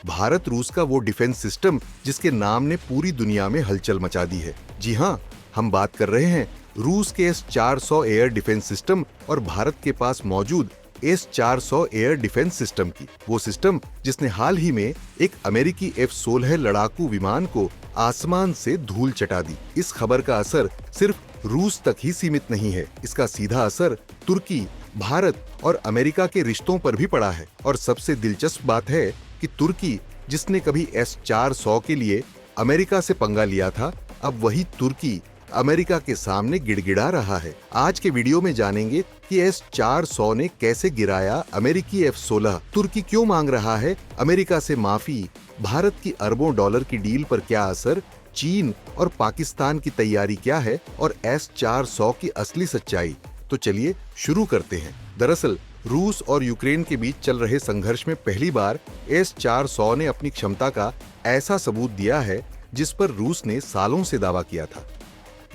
भारत रूस का वो डिफेंस सिस्टम जिसके नाम ने पूरी दुनिया में हलचल मचा दी है। जी हाँ, हम बात कर रहे हैं रूस के S-400 एयर डिफेंस सिस्टम और भारत के पास मौजूद S-400 एयर डिफेंस सिस्टम की। वो सिस्टम जिसने हाल ही में एक अमेरिकी F-16 लड़ाकू विमान को आसमान से धूल चटा दी। इस खबर का असर सिर्फ रूस तक ही सीमित नहीं है, इसका सीधा असर तुर्की, भारत और अमेरिका के रिश्तों पर भी पड़ा है। और सबसे दिलचस्प बात है कि तुर्की, जिसने कभी S-400 के लिए अमेरिका से पंगा लिया था, अब वही तुर्की अमेरिका के सामने गिड़गिड़ा रहा है। आज के वीडियो में जानेंगे कि S-400 ने कैसे गिराया अमेरिकी F-16, तुर्की क्यों मांग रहा है अमेरिका से माफी, भारत की अरबों डॉलर की डील पर क्या असर, चीन और पाकिस्तान की तैयारी क्या है और S-400 की असली सच्चाई। तो चलिए शुरू करते हैं। दरअसल रूस और यूक्रेन के बीच चल रहे संघर्ष में पहली बार S-400 ने अपनी क्षमता का ऐसा सबूत दिया है जिस पर रूस ने सालों से दावा किया था।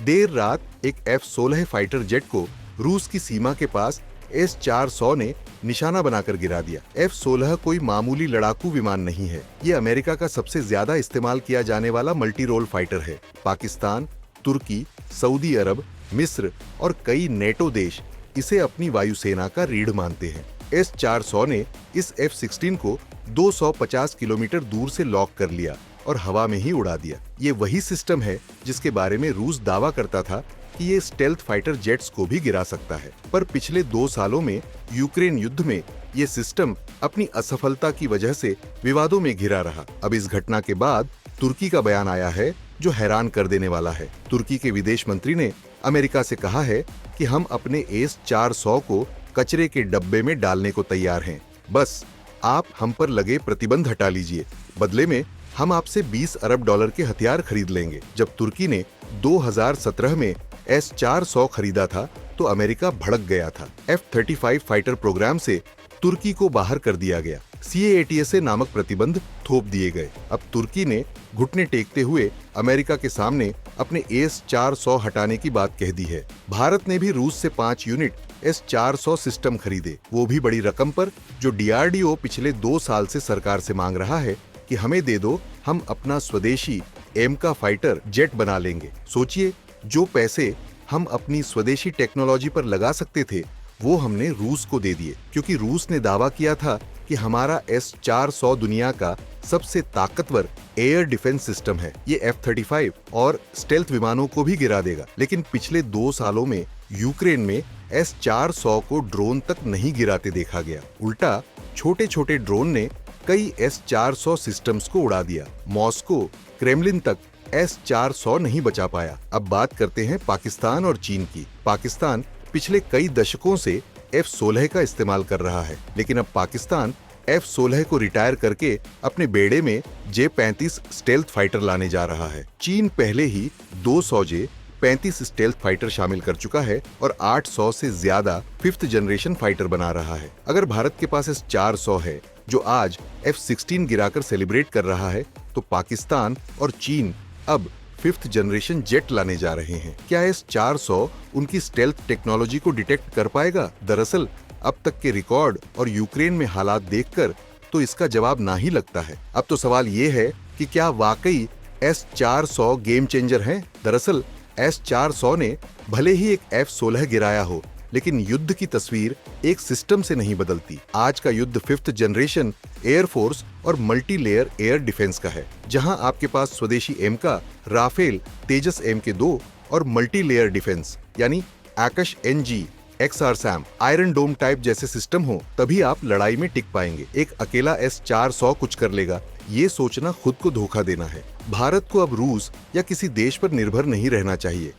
देर रात एक F-16 फाइटर जेट को रूस की सीमा के पास S-400 ने निशाना बनाकर गिरा दिया। F-16 कोई मामूली लड़ाकू विमान नहीं है, ये अमेरिका का सबसे ज्यादा इस्तेमाल किया जाने वाला मल्टी रोल फाइटर है। पाकिस्तान, तुर्की, सऊदी अरब, मिस्र और कई नेटो देश इसे अपनी वायुसेना का रीढ़ मानते हैं। S-400 ने इस F-16 को 250 किलोमीटर दूर से लॉक कर लिया और हवा में ही उड़ा दिया। ये वही सिस्टम है जिसके बारे में रूस दावा करता था कि ये स्टेल्थ फाइटर जेट्स को भी गिरा सकता है। पर पिछले 2 सालों में यूक्रेन युद्ध में ये सिस्टम अपनी असफलता की वजह से विवादों में घिरा रहा। अब इस घटना के बाद तुर्की का बयान आया है जो हैरान कर देने वाला है। तुर्की के विदेश मंत्री ने अमेरिका से कहा है कि हम अपने S-400 को कचरे के डब्बे में डालने को तैयार हैं, बस आप हम पर लगे प्रतिबंध हटा लीजिए, बदले में हम आपसे 20 अरब डॉलर के हथियार खरीद लेंगे। जब तुर्की ने 2017 में S-400 खरीदा था तो अमेरिका भड़क गया था। F-35 फाइटर प्रोग्राम से तुर्की को बाहर कर दिया गया, CAATSA नामक प्रतिबंध थोप दिए गए। अब तुर्की ने घुटने टेकते हुए अमेरिका के सामने अपने S-400 हटाने की बात कह दी है। भारत ने भी रूस से 5 यूनिट S-400 सिस्टम खरीदे, वो भी बड़ी रकम पर, जो DRDO पिछले 2 साल से सरकार से मांग रहा है कि हमें दे दो, हम अपना स्वदेशी एमका फाइटर जेट बना लेंगे। सोचिए, जो पैसे हम अपनी स्वदेशी टेक्नोलॉजी पर लगा सकते थे वो हमने रूस को दे दिए, क्योंकि रूस ने दावा किया था कि हमारा S-400 दुनिया का सबसे ताकतवर एयर डिफेंस सिस्टम है। ये F-35 और स्टेल्थ विमानों को भी गिरा देगा। लेकिन पिछले 2 सालों में यूक्रेन में S-400 को ड्रोन तक नहीं गिराते देखा गया। उल्टा छोटे छोटे ड्रोन ने कई S-400 सिस्टम्स को उड़ा दिया। मॉस्को, क्रेमलिन तक S-400 नहीं बचा पाया। अब बात करते हैं पाकिस्तान और चीन की। पाकिस्तान पिछले कई दशकों से F-16 का इस्तेमाल कर रहा है, लेकिन अब पाकिस्तान F-16 को रिटायर करके अपने बेड़े में J-35 स्टेल्थ फाइटर लाने जा रहा है। चीन पहले ही 200 J-35 स्टेल्थ फाइटर शामिल कर चुका है और 800 से ज्यादा 5th जनरेशन फाइटर बना रहा है। अगर भारत के पास S-400 है जो आज F-16 गिराकर सेलिब्रेट कर रहा है, तो पाकिस्तान और चीन अब 5th जनरेशन जेट लाने जा रहे हैं। क्या S-400 उनकी स्टेल्थ टेक्नोलॉजी को डिटेक्ट कर पाएगा? दरअसल अब तक के रिकॉर्ड और यूक्रेन में हालात देखकर तो इसका जवाब ना ही लगता है। अब तो सवाल ये है कि क्या वाकई S-400 गेम चेंजर है? दरअसल S-400 ने भले ही एक F-16 गिराया हो, लेकिन युद्ध की तस्वीर एक सिस्टम से नहीं बदलती। आज का युद्ध 5th जनरेशन एयरफोर्स और मल्टी लेयर एयर डिफेंस का है, जहां आपके पास स्वदेशी एमका, राफेल, तेजस MK2 और मल्टी लेयर डिफेंस यानी Akash NG, XRSAM, iron dome type जैसे सिस्टम हो, तभी आप लड़ाई में टिक पाएंगे। एक अकेला S-400 कुछ कर लेगा, ये सोचना खुद को धोखा देना है। भारत को अब रूस या किसी देश पर निर्भर नहीं रहना चाहिए।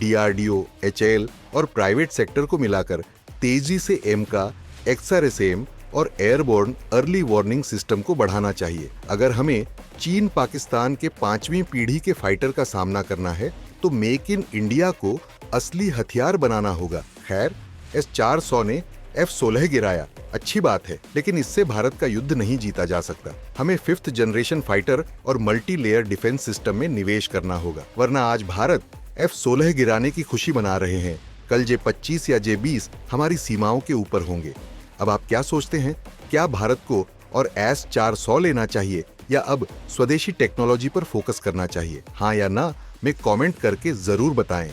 DRDO, HAL और प्राइवेट सेक्टर को मिलाकर तेजी से एमका, XRSAM और एयरबोर्न अर्ली वार्निंग सिस्टम को बढ़ाना चाहिए। अगर हमें चीन पाकिस्तान के 5वीं पीढ़ी के फाइटर का सामना करना है तो मेक इन इंडिया को असली हथियार बनाना होगा। खैर, S-400 ने F-16 गिराया, अच्छी बात है, लेकिन इससे भारत का युद्ध नहीं जीता जा सकता। हमें 5th जनरेशन फाइटर और मल्टी लेयर डिफेंस सिस्टम में निवेश करना होगा, वरना आज भारत F-16 गिराने की खुशी मना रहे हैं, कल J-25 या J-20 हमारी सीमाओं के ऊपर होंगे। अब आप क्या सोचते हैं, क्या भारत को और S-400 लेना चाहिए या अब स्वदेशी टेक्नोलॉजी पर फोकस करना चाहिए? हाँ या ना में कमेंट करके जरूर बताएं।